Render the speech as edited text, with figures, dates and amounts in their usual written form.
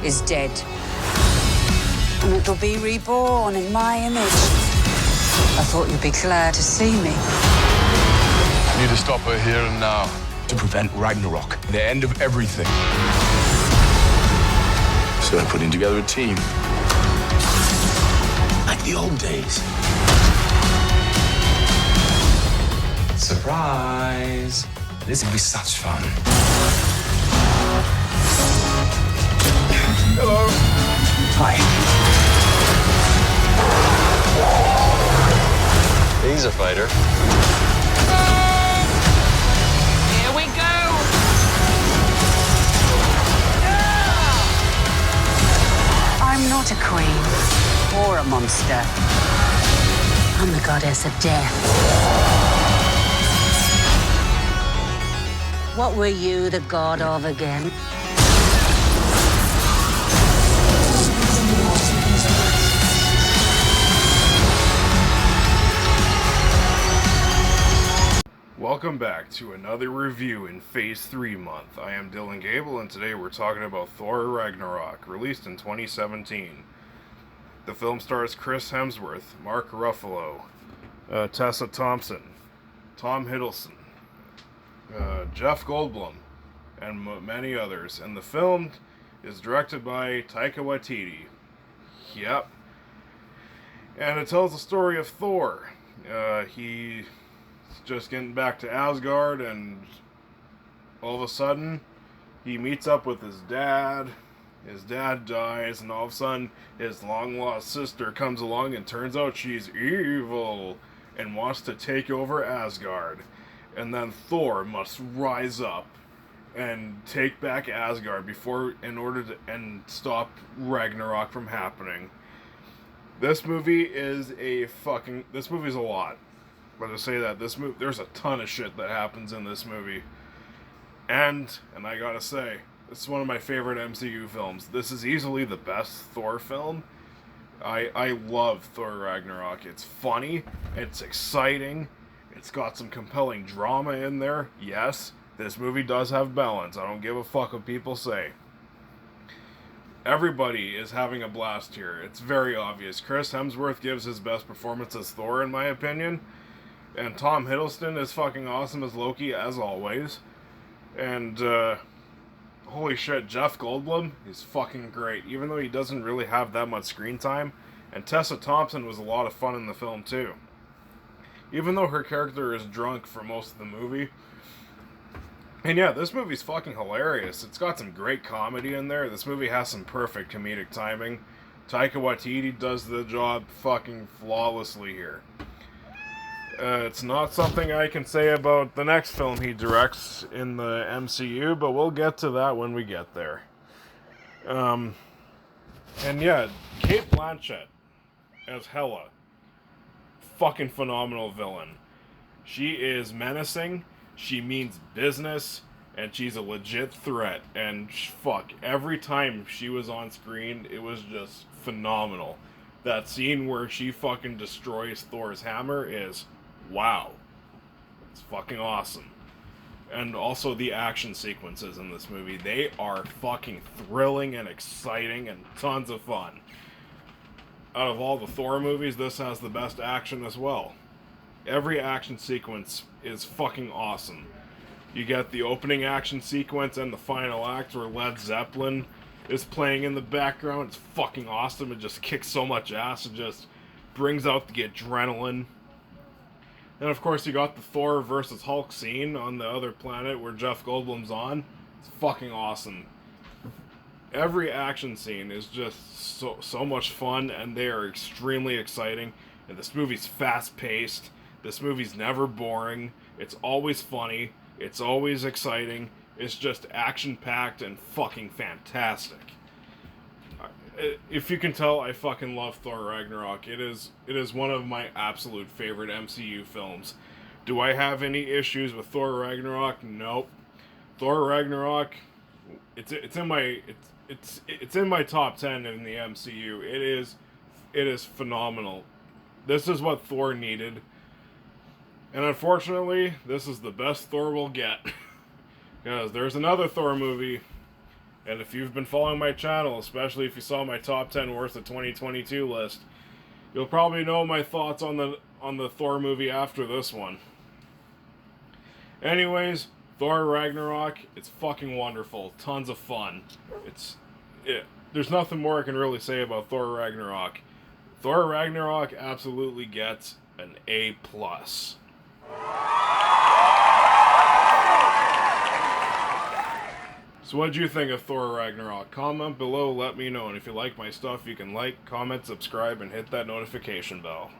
is dead. And it'll be reborn in my image. I thought you'd be glad to see me. I need to stop her here and now to prevent Ragnarok, the end of everything. So I'm putting together a team. Like the old days. Surprise! This will be such fun. Hello. Hi. He's a fighter. Here we go! I'm not a queen or a monster. I'm the goddess of death. What were you the god of again? Welcome back to another review in Phase 3 month. I am Dylan Gable, and today we're talking about Thor Ragnarok, released in 2017. The film stars Chris Hemsworth, Mark Ruffalo, Tessa Thompson, Tom Hiddleston, Jeff Goldblum, and many others. And the film is directed by Taika Waititi. Yep. And it tells the story of Thor. He's just getting back to Asgard, and all of a sudden, he meets up with his dad. His dad dies, and all of a sudden, his long-lost sister comes along, and turns out she's evil and wants to take over Asgard. And then Thor must rise up and take back Asgard in order to stop Ragnarok from happening. This movie is a lot. But to say that there's a ton of shit that happens in this movie. And I gotta say, it's one of my favorite MCU films. This is easily the best Thor film. I love Thor Ragnarok. It's funny, it's exciting, it's got some compelling drama in there. Yes, this movie does have balance. I don't give a fuck what people say. Everybody is having a blast here. It's very obvious. Chris Hemsworth gives his best performance as Thor, in my opinion. And Tom Hiddleston is fucking awesome as Loki, as always. And, holy shit, Jeff Goldblum is fucking great, even though he doesn't really have that much screen time. And Tessa Thompson was a lot of fun in the film, too. Even though her character is drunk for most of the movie. And yeah, this movie's fucking hilarious. It's got some great comedy in there. This movie has some perfect comedic timing. Taika Waititi does the job fucking flawlessly here. It's not something I can say about the next film he directs in the MCU, but we'll get to that when we get there. And yeah, Cate Blanchett as Hela. Fucking phenomenal villain. She is menacing, she means business, and she's a legit threat. And fuck, every time she was on screen, it was just phenomenal. That scene where she fucking destroys Thor's hammer is... wow. It's fucking awesome. And also the action sequences in this movie. They are fucking thrilling and exciting and tons of fun. Out of all the Thor movies, this has the best action as well. Every action sequence is fucking awesome. You get the opening action sequence and the final act where Led Zeppelin is playing in the background. It's fucking awesome. It just kicks so much ass. It just brings out the adrenaline. And of course you got the Thor versus Hulk scene on the other planet where Jeff Goldblum's on. It's fucking awesome. Every action scene is just so much fun, and they are extremely exciting. And this movie's fast-paced. This movie's never boring. It's always funny. It's always exciting. It's just action-packed and fucking fantastic. If you can tell, I fucking love Thor Ragnarok. It is one of my absolute favorite MCU films. Do I have any issues with Thor Ragnarok? Nope. Thor Ragnarok, it's in my top 10 in the MCU. It is phenomenal. This is what Thor needed. And unfortunately, this is the best Thor will get. Because there's another Thor movie, And if you've been following my channel, especially if you saw my top 10 worst of 2022 list, you'll probably know my thoughts on the Thor movie after this one. Anyways, Thor Ragnarok, it's fucking wonderful. Tons of fun. There's nothing more I can really say about Thor Ragnarok. Thor Ragnarok absolutely gets an A+. So what do you think of Thor Ragnarok? Comment below, let me know. And if you like my stuff, you can like, comment, subscribe, and hit that notification bell.